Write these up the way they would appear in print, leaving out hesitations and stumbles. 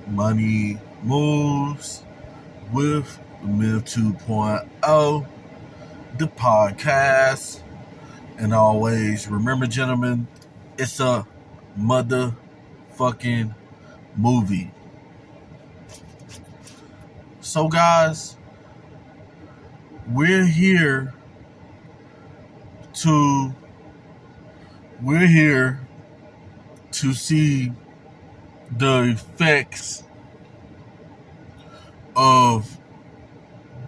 Money Moves with Myth 2.0, the podcast. And always remember, gentlemen, it's a motherfucking movie. So, guys, we're here to we're here to see the effects of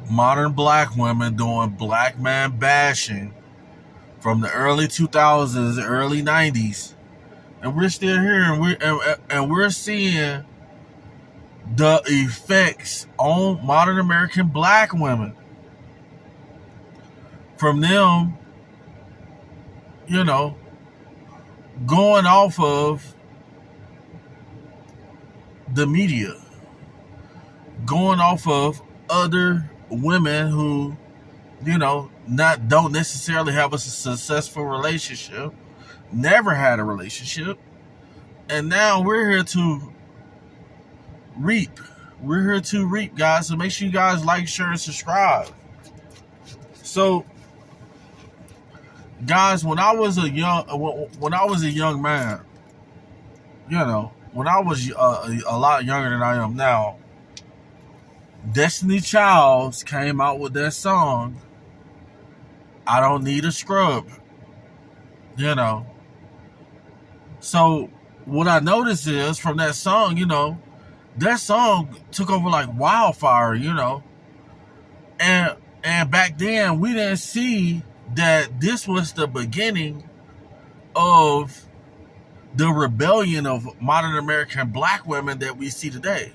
modern black women doing black man bashing from the early 2000s, early 90s, and we're still here, and we're seeing the effects on modern American black women from them, going off of the media, going off of other women who, don't necessarily have a successful relationship, never had a relationship, and now we're here to reap. We're here to reap, guys. So make sure you guys like, share, and subscribe. So, guys, when I was a young man, when I was a lot younger than I am now, Destiny Childs came out with that song, I Don't Need a Scrub. So what I noticed is from that song, that song took over like wildfire, and back then we didn't see that this was the beginning of the rebellion of modern American black women that we see today.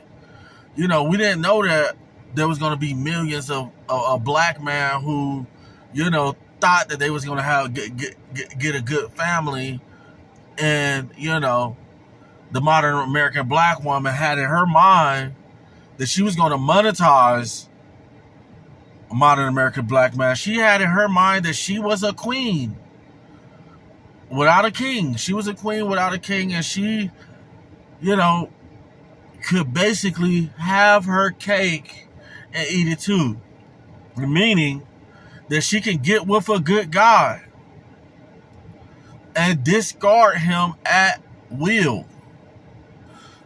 We didn't know that there was going to be millions of black men who, thought that they was going to get a good family, and the modern American black woman had in her mind that she was going to monetize a modern American black man. She had in her mind that she was a queen without a king. She was a queen without a king, and she, could basically have her cake and eat it too. Meaning that she can get with a good guy and discard him at will.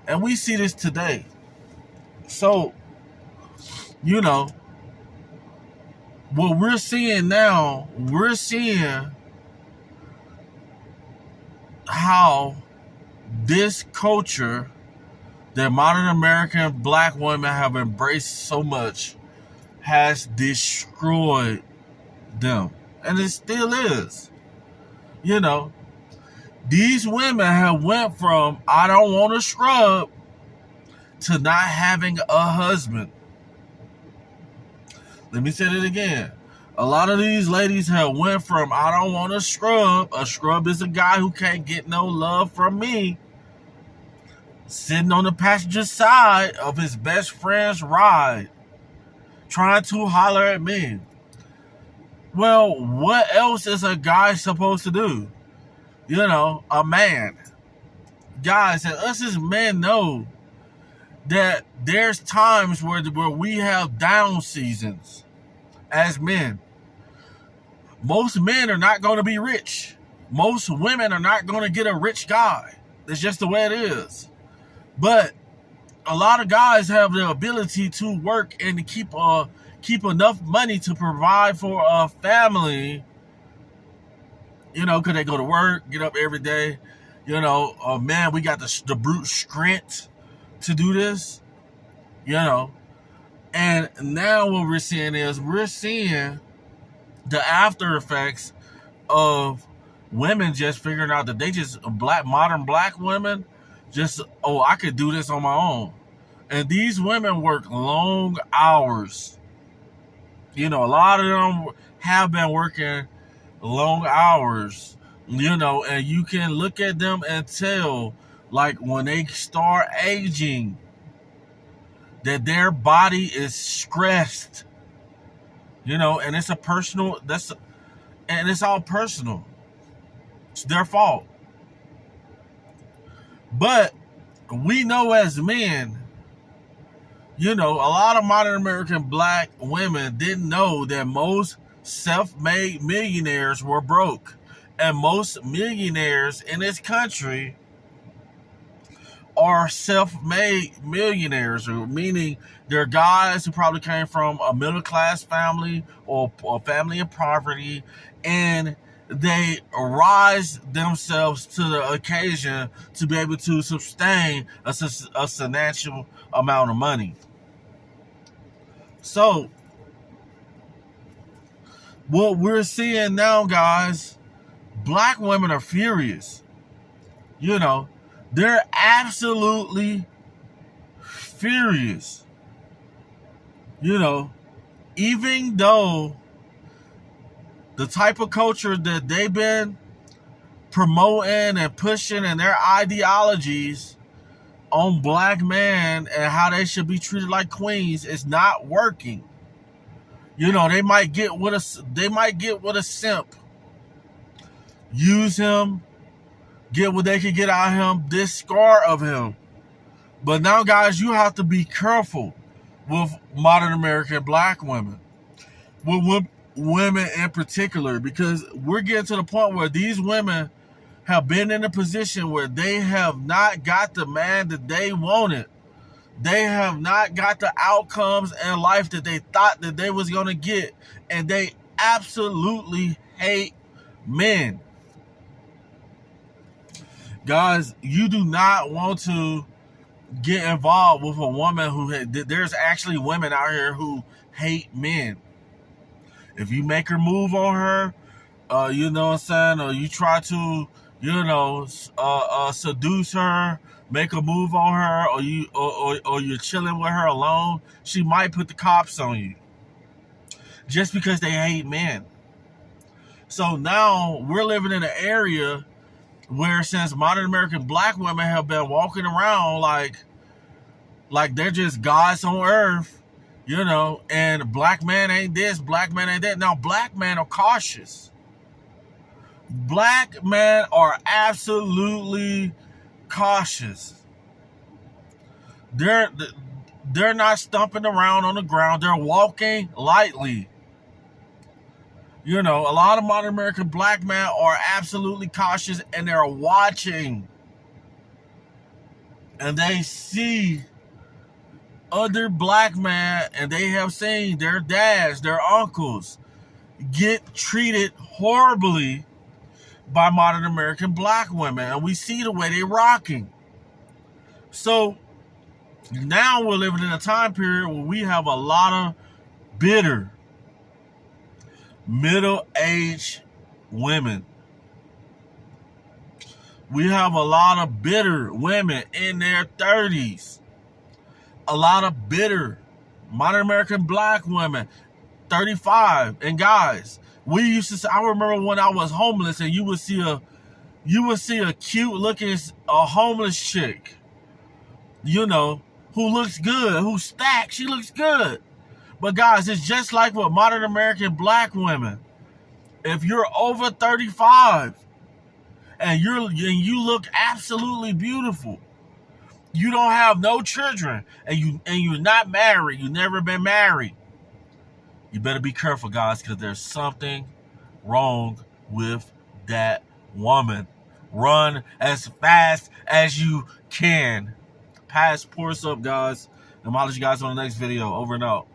And we see this today. So, what we're seeing now, we're seeing how this culture that modern American black women have embraced so much has destroyed them. And it still is. These women have went from I don't want a scrub to not having a husband. Let me say it again. A lot of these ladies have went from I don't want a scrub. A scrub is a guy who can't get no love from me, sitting on the passenger side of his best friend's ride, trying to holler at me. Well, what else is a guy supposed to do? A man. Guys, and us as men know that there's times where we have down seasons as men. Most men are not going to be rich. Most women are not going to get a rich guy. That's just the way it is. But a lot of guys have the ability to work and to keep enough money to provide for a family. Because they go to work, get up every day. Man, we got the brute strength to do this. And now what we're seeing is the after effects of women just figuring out that they just modern black women just, I could do this on my own. And these women work long hours. A lot of them have been working long hours, and you can look at them and tell, like, when they start aging, that their body is stressed, and it's all personal. It's their fault. But we know as men You know, a lot of modern American black women didn't know that most self-made millionaires were broke. And most millionaires in this country are self-made millionaires, meaning they're guys who probably came from a middle-class family or a family in poverty, and they rise themselves to the occasion to be able to sustain a substantial amount of money. So, what we're seeing now, guys, black women are furious. You know, they're absolutely furious. You know, even though the type of culture that they've been promoting and pushing and their ideologies on black men and how they should be treated like queens is not working. You know, they might get with a simp, use him, get what they can get out of him, discard of him. But now, guys, you have to be careful with modern American black women, with women in particular, because we're getting to the point where these women have been in a position where they have not got the man that they wanted. They have not got the outcomes in life that they thought that they was going to get. And they absolutely hate men. Guys, you do not want to get involved with a woman who, there's actually women out here who hate men. If you make her move on her, you know what I'm saying, or you try to, you know, seduce her, make a move on her, or you're chilling with her alone, she might put the cops on you just because they hate men. So now we're living in an area where, since modern American black women have been walking around like they're just gods on earth, you know, and black man ain't this, black man ain't that. Now, black men are cautious. Black men are absolutely cautious. They're not stumping around on the ground. They're walking lightly. You know, a lot of modern American black men are absolutely cautious, and they're watching. And they see other black men, and they have seen their dads, their uncles get treated horribly by modern American black women. And we see the way they're rocking. So now we're living in a time period where we have a lot of bitter, middle-aged women. We have a lot of bitter women in their 30s. A lot of bitter modern American black women, 35. And guys, we used to say, I remember when I was homeless, and you would see a cute looking homeless chick, you know, who looks good, who's stacked, she looks good. But guys, it's just like with modern American black women. If you're over 35 and you look absolutely beautiful, you don't have no children, and you're not married, you've never been married, you better be careful, guys, because there's something wrong with that woman. Run as fast as you can. Passports up, guys. I'll let you guys on the next video. Over and out.